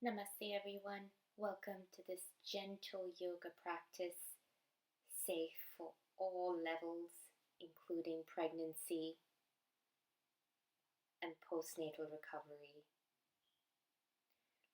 Namaste, everyone. Welcome to this gentle yoga practice, safe for all levels, including pregnancy and postnatal recovery.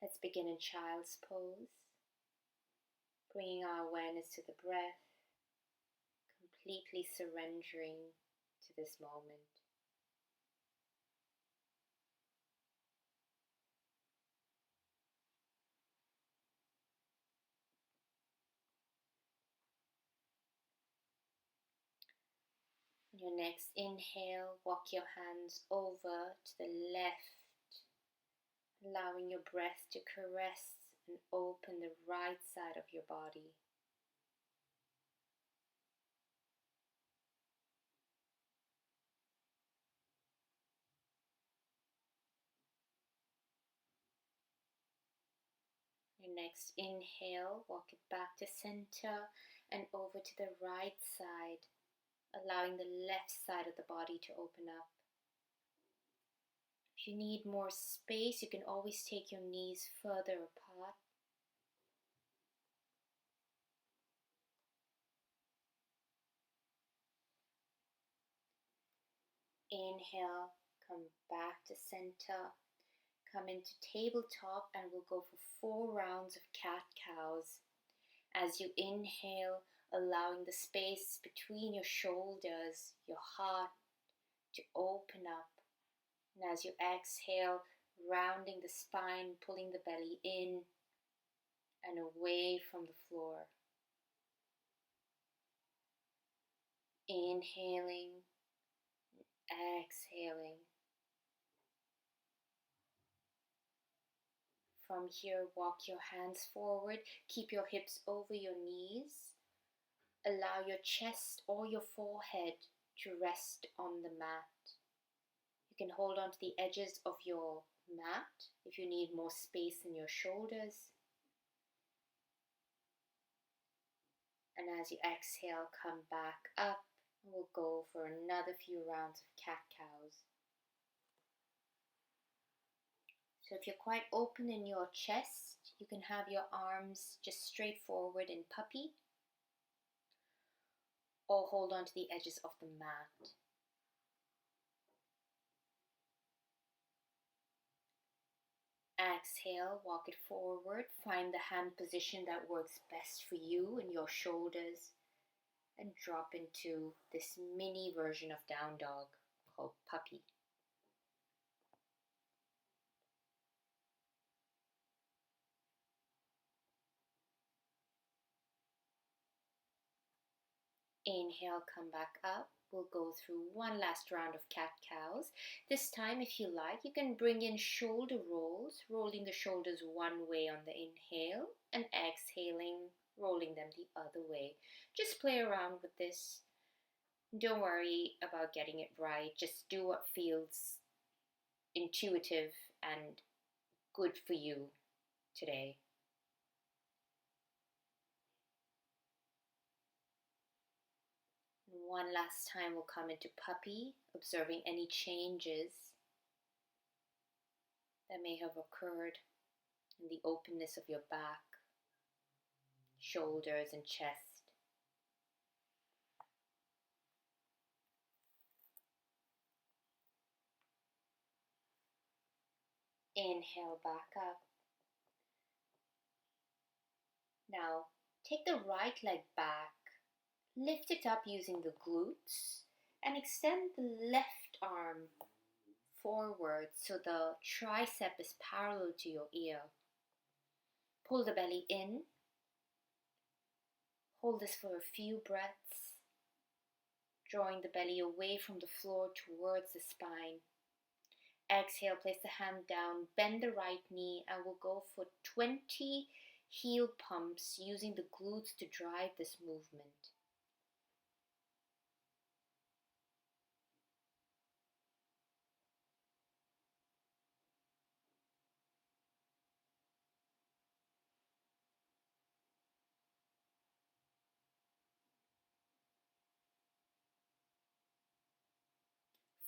Let's begin in child's pose, bringing our awareness to the breath, completely surrendering to this moment. Your next inhale, walk your hands over to the left, allowing your breath to caress and open the right side of your body. Your next inhale, walk it back to center and over to the right side, allowing the left side of the body to open up. If you need more space, you can always take your knees further apart. Inhale, come back to center, come into tabletop, and we'll go for 4 rounds of cat-cows. As you inhale, allowing the space between your shoulders, your heart to open up. And as you exhale, rounding the spine, pulling the belly in and away from the floor. Inhaling, exhaling. From here, walk your hands forward. Keep your hips over your knees. Allow your chest or your forehead to rest on the mat. You can hold on to the edges of your mat if you need more space in your shoulders. And as you exhale, come back up. And we'll go for another few rounds of cat-cows. So if you're quite open in your chest, you can have your arms just straight forward in puppy, or hold on to the edges of the mat. Exhale, walk it forward. Find the hand position that works best for you and your shoulders, and drop into this mini version of down dog called puppy. Inhale, come back up. We'll go through one last round of cat-cows. This time, if you like, you can bring in shoulder rolls, rolling the shoulders one way on the inhale and exhaling, rolling them the other way. Just play around with this. Don't worry about getting it right. Just do what feels intuitive and good for you today. One last time, we'll come into puppy, observing any changes that may have occurred in the openness of your back, shoulders, and chest. Inhale, back up. Now, take the right leg back, lift it up using the glutes, and extend the left arm forward so the tricep is parallel to your ear. Pull the belly in. Hold this for a few breaths, drawing the belly away from the floor towards the spine. Exhale, place the hand down, bend the right knee, and we'll go for 20 heel pumps using the glutes to drive this movement.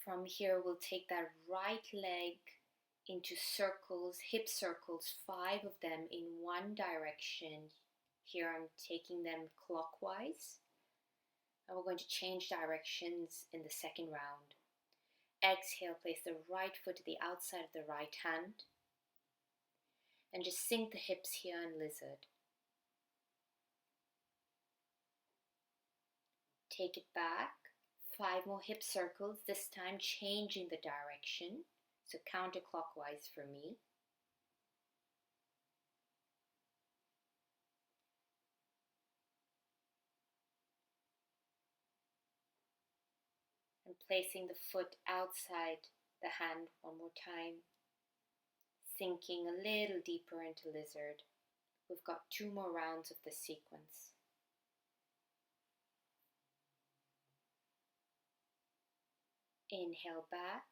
From here, we'll take that right leg into circles, hip circles, 5 of them in one direction. Here I'm taking them clockwise. And we're going to change directions in the second round. Exhale, place the right foot to the outside of the right hand. And just sink the hips here in lizard. Take it back. 5 more hip circles, this time changing the direction. So counterclockwise for me. And placing the foot outside the hand one more time. Sinking a little deeper into lizard. We've got 2 more rounds of this sequence. Inhale back,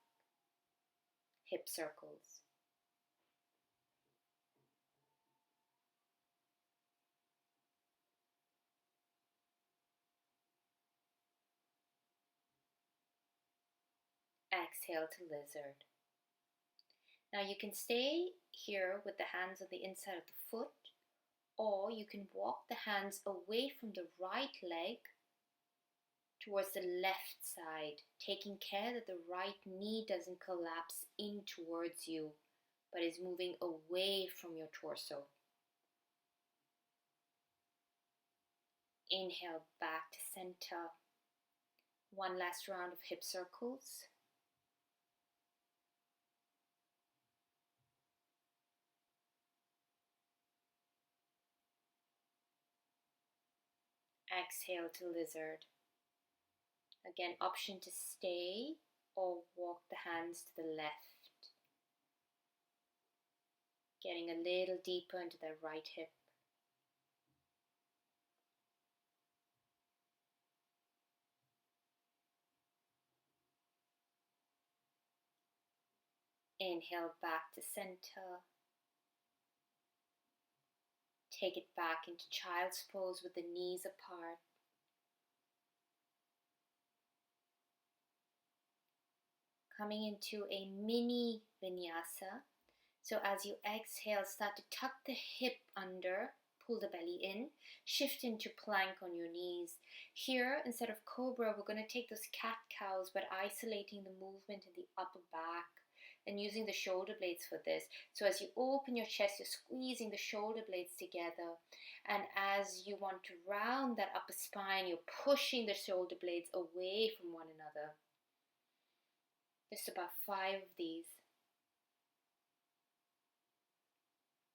hip circles. Exhale to lizard. Now you can stay here with the hands on the inside of the foot, or you can walk the hands away from the right leg towards the left side, taking care that the right knee doesn't collapse in towards you, but is moving away from your torso. Inhale back to center. One last round of hip circles. Exhale to lizard. Again, option to stay or walk the hands to the left. Getting a little deeper into the right hip. Inhale back to center. Take it back into child's pose with the knees apart. Coming into a mini vinyasa. So as you exhale, start to tuck the hip under, pull the belly in, shift into plank on your knees. Here, instead of cobra, we're going to take those cat-cows, but isolating the movement in the upper back and using the shoulder blades for this. So as you open your chest, you're squeezing the shoulder blades together. And as you want to round that upper spine, you're pushing the shoulder blades away from one another. Just about 5 of these.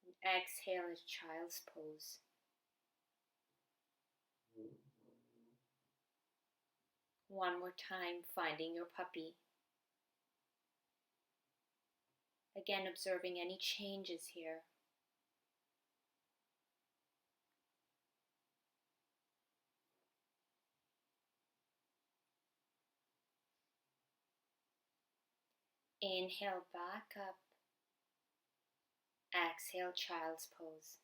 And exhale as child's pose. One more time, finding your puppy. Again, observing any changes here. Inhale back up. Exhale, child's pose.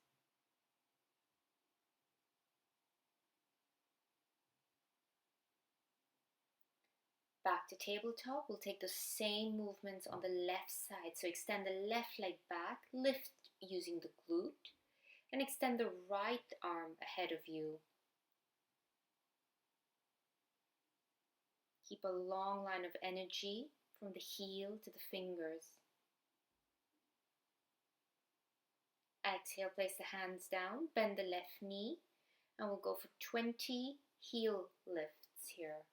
Back to tabletop. We'll take the same movements on the left side. So extend the left leg back, lift using the glute, and extend the right arm ahead of you. Keep a long line of energy from the heel to the fingers. Exhale, place the hands down, bend the left knee, and we'll go for 20 heel lifts here.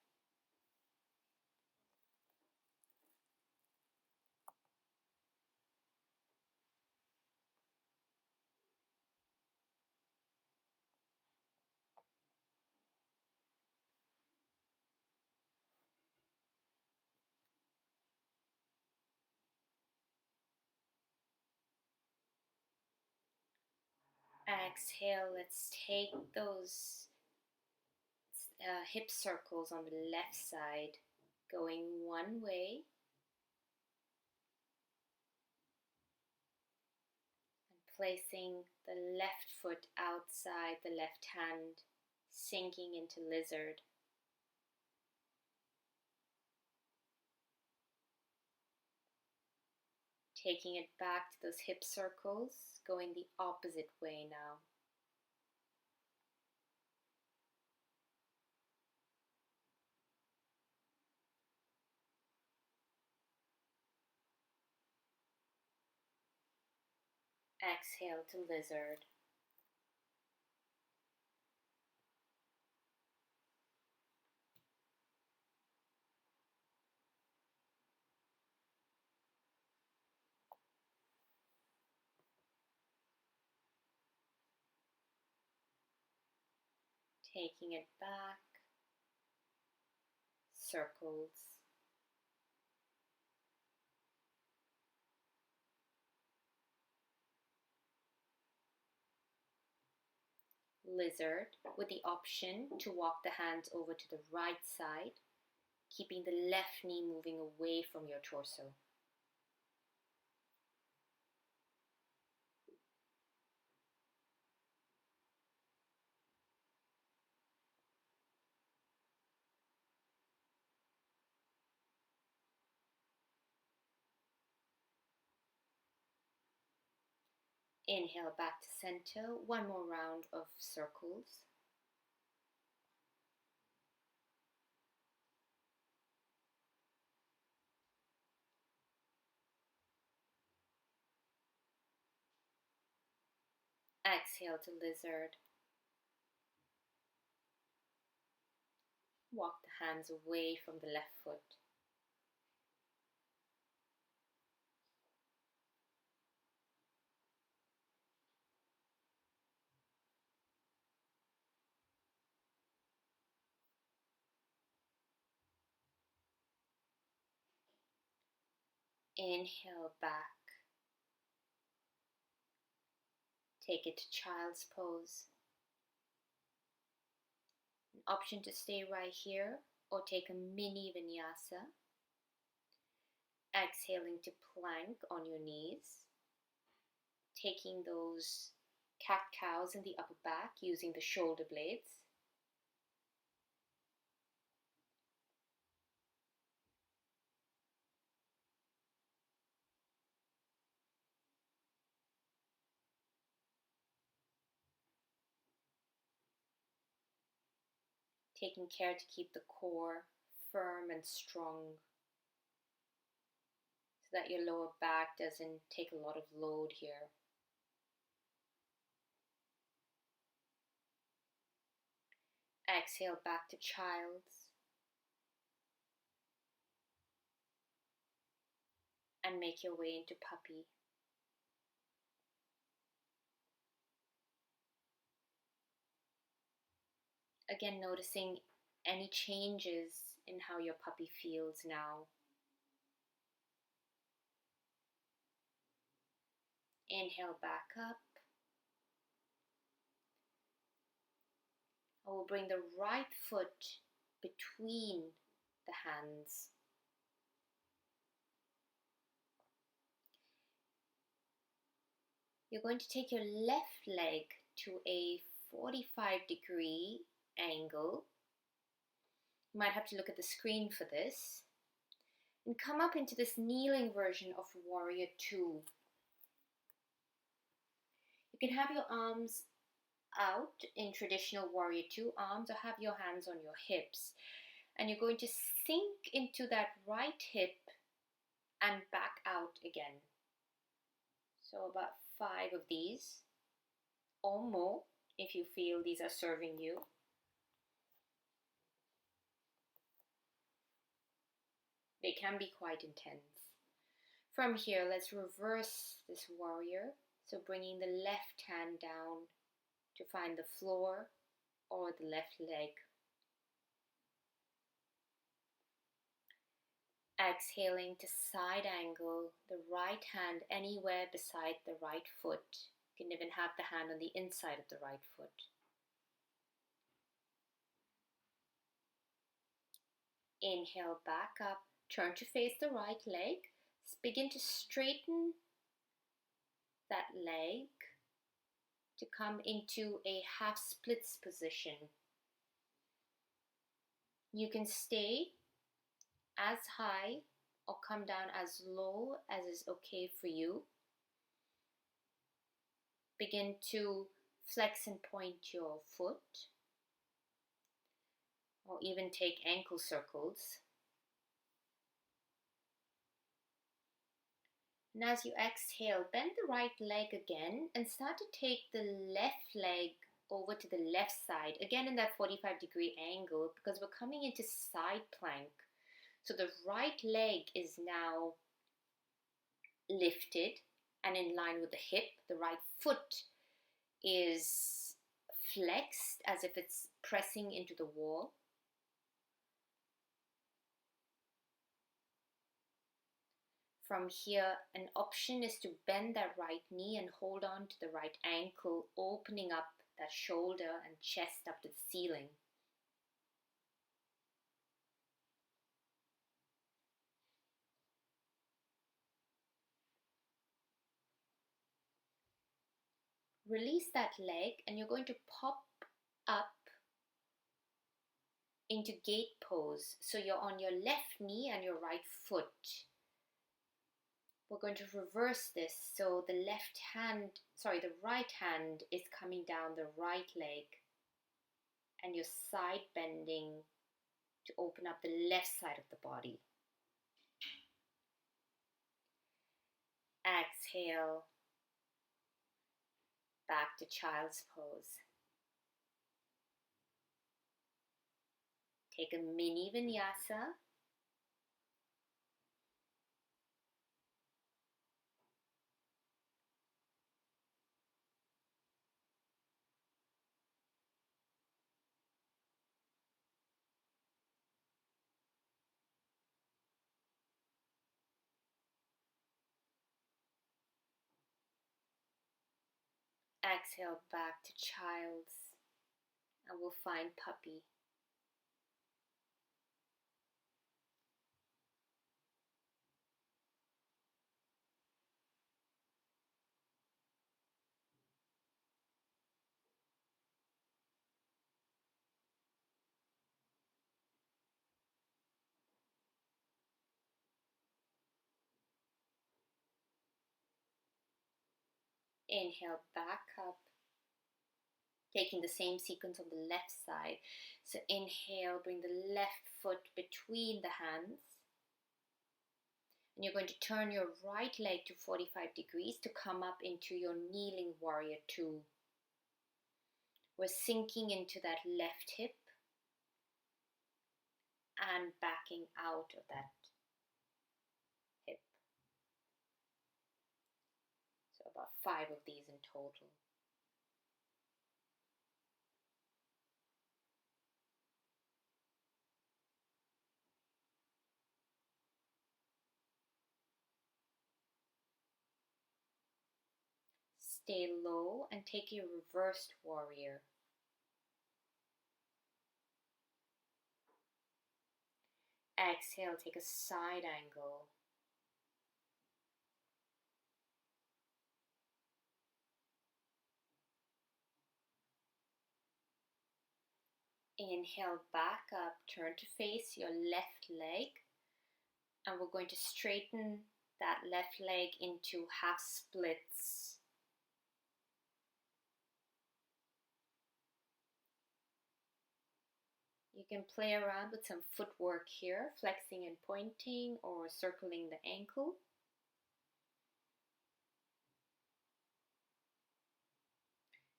Exhale, let's take those hip circles on the left side, going one way. And placing the left foot outside the left hand, sinking into lizard. Taking it back to those hip circles, going the opposite way now. Exhale to lizard. Taking it back, circles. Lizard, with the option to walk the hands over to the right side, keeping the left knee moving away from your torso. Inhale back to center, one more round of circles. Exhale to lizard. Walk the hands away from the left foot. Inhale back. Take it to child's pose. An option to stay right here or take a mini vinyasa. Exhaling to plank on your knees. Taking those cat-cows in the upper back using the shoulder blades. Taking care to keep the core firm and strong so that your lower back doesn't take a lot of load here. Exhale back to child's. And make your way into puppy. Again, noticing any changes in how your puppy feels now. Inhale back up. I will bring the right foot between the hands. You're going to take your left leg to a 45-degree angle. You might have to look at the screen for this. And come up into this kneeling version of Warrior 2. You can have your arms out in traditional Warrior 2 arms or have your hands on your hips. And you're going to sink into that right hip and back out again. So about 5 of these or more if you feel these are serving you. They can be quite intense. From here, let's reverse this warrior. So bringing the left hand down to find the floor or the left leg. Exhaling to side angle the right hand anywhere beside the right foot. You can even have the hand on the inside of the right foot. Inhale back up, turn to face the right leg. Begin to straighten that leg to come into a half splits position. You can stay as high or come down as low as is okay for you. Begin to flex and point your foot, or even take ankle circles. And as you exhale, bend the right leg again and start to take the left leg over to the left side, again in that 45-degree angle, because we're coming into side plank. So the right leg is now lifted and in line with the hip. The right foot is flexed as if it's pressing into the wall. From here, an option is to bend that right knee and hold on to the right ankle, opening up that shoulder and chest up to the ceiling. Release that leg and you're going to pop up into gate pose. So you're on your left knee and your right foot. We're going to reverse this. So the right hand is coming down the right leg and you're side bending to open up the left side of the body. Exhale, back to child's pose. Take a mini vinyasa. Exhale back to child's, and we'll find puppy. Inhale back up, taking the same sequence on the left side. So inhale, bring the left foot between the hands. And you're going to turn your right leg to 45 degrees to come up into your kneeling warrior 2. We're sinking into that left hip and backing out of that hip. So about 5 of these in total. Stay low and take a reversed warrior. Exhale, take a side angle. Inhale back up, turn to face your left leg, and we're going to straighten that left leg into half splits. You can play around with some footwork here, flexing and pointing or circling the ankle.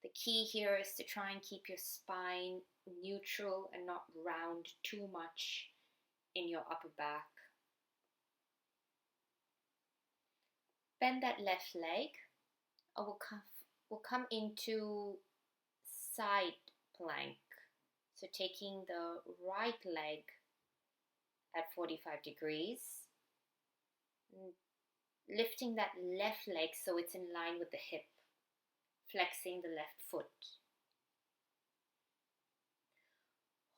The key here is to try and keep your spine neutral and not round too much in your upper back. Bend that left leg, and we'll come into side plank. So taking the right leg at 45 degrees, lifting that left leg so it's in line with the hip, flexing the left foot.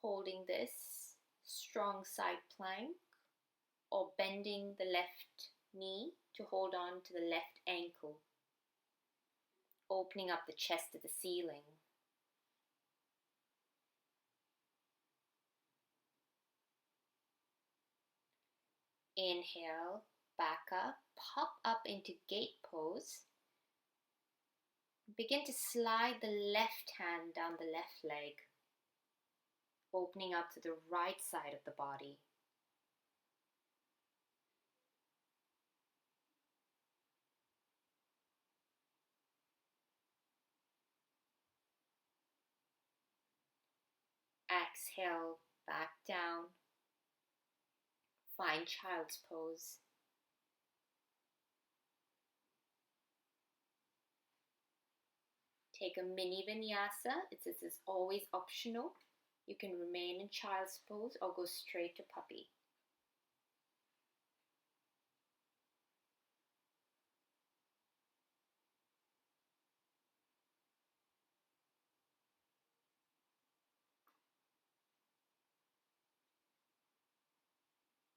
Holding this strong side plank or bending the left knee to hold on to the left ankle, opening up the chest to the ceiling. Inhale, back up, pop up into gate pose. Begin to slide the left hand down the left leg, opening up to the right side of the body. Exhale, back down. Find child's pose. Take a mini vinyasa. This is always optional. You can remain in child's pose or go straight to puppy.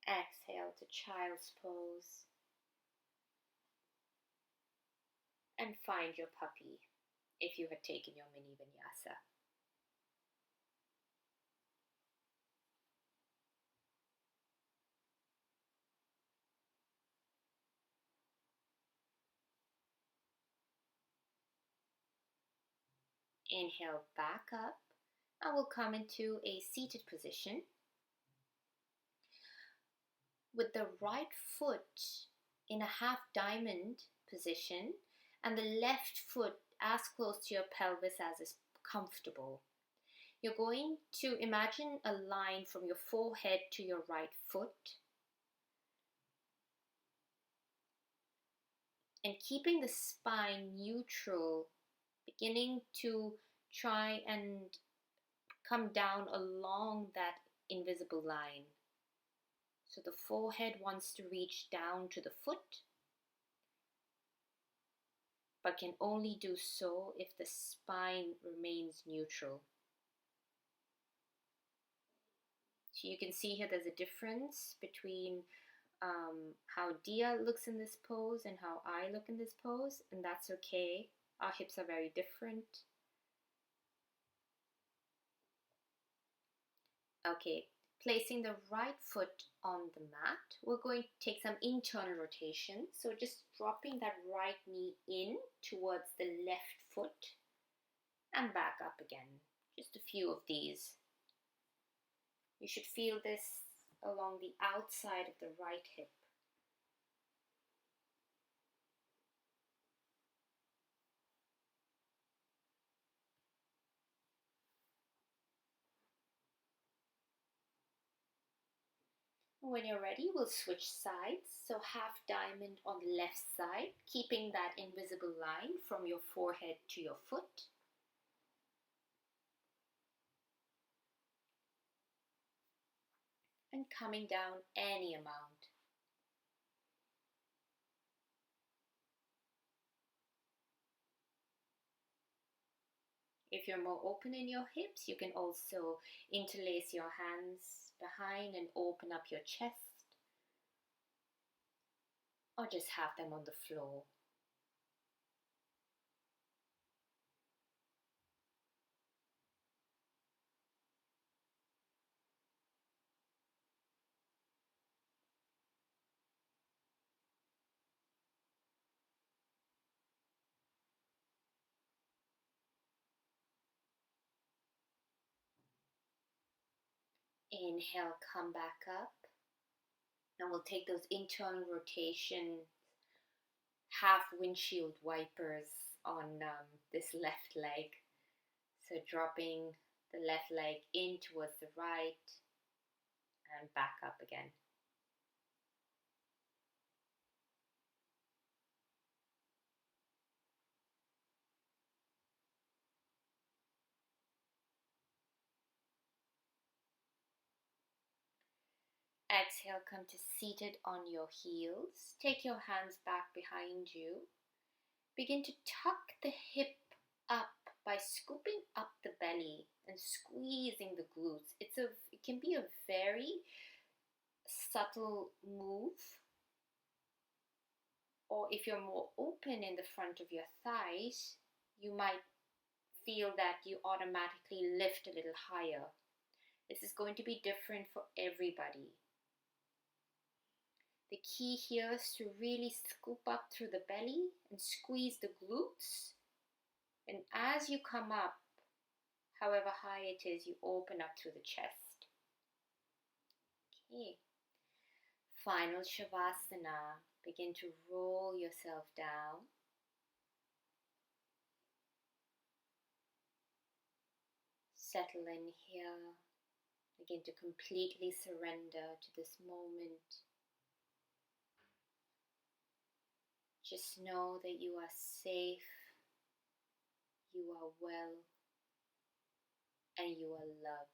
Exhale to child's pose. And find your puppy if you had taken your mini vinyasa. Inhale, back up. I will come into a seated position with the right foot in a half diamond position and the left foot as close to your pelvis as is comfortable. You're going to imagine a line from your forehead to your right foot and keeping the spine neutral, beginning to try and come down along that invisible line. So the forehead wants to reach down to the foot, but can only do so if the spine remains neutral. So you can see here there's a difference between how Dia looks in this pose and how I look in this pose, and that's okay. Our hips are very different. Okay, placing the right foot on the mat, we're going to take some internal rotation. So just dropping that right knee in towards the left foot and back up again. Just a few of these. You should feel this along the outside of the right hip. When you're ready, we'll switch sides. So half diamond on the left side, keeping that invisible line from your forehead to your foot. And coming down any amount. If you're more open in your hips, you can also interlace your hands behind and open up your chest, or just have them on the floor. Inhale, come back up. And we'll take those internal rotation, half windshield wipers on this left leg. So dropping the left leg in towards the right and back up again. Exhale, come to seated on your heels. Take your hands back behind you. Begin to tuck the hip up by scooping up the belly and squeezing the glutes. It can be a very subtle move. Or if you're more open in the front of your thighs, you might feel that you automatically lift a little higher. This is going to be different for everybody. The key here is to really scoop up through the belly and squeeze the glutes. And as you come up, however high it is, you open up through the chest. Okay. Final Shavasana. Begin to roll yourself down. Settle in here. Begin to completely surrender to this moment. Just know that you are safe, you are well, and you are loved.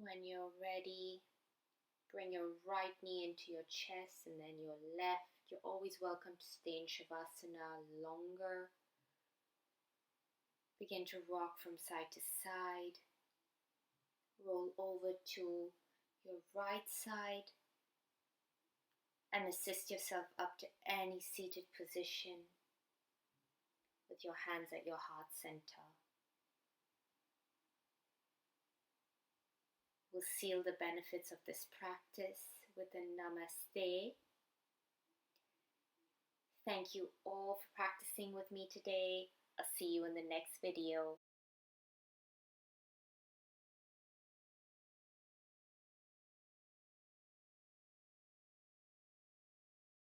When you're ready, bring your right knee into your chest and then your left. You're always welcome to stay in Shavasana longer. Begin to rock from side to side. Roll over to your right side and assist yourself up to any seated position with your hands at your heart center. We'll seal the benefits of this practice with a namaste. Thank you all for practicing with me today. I'll see you in the next video.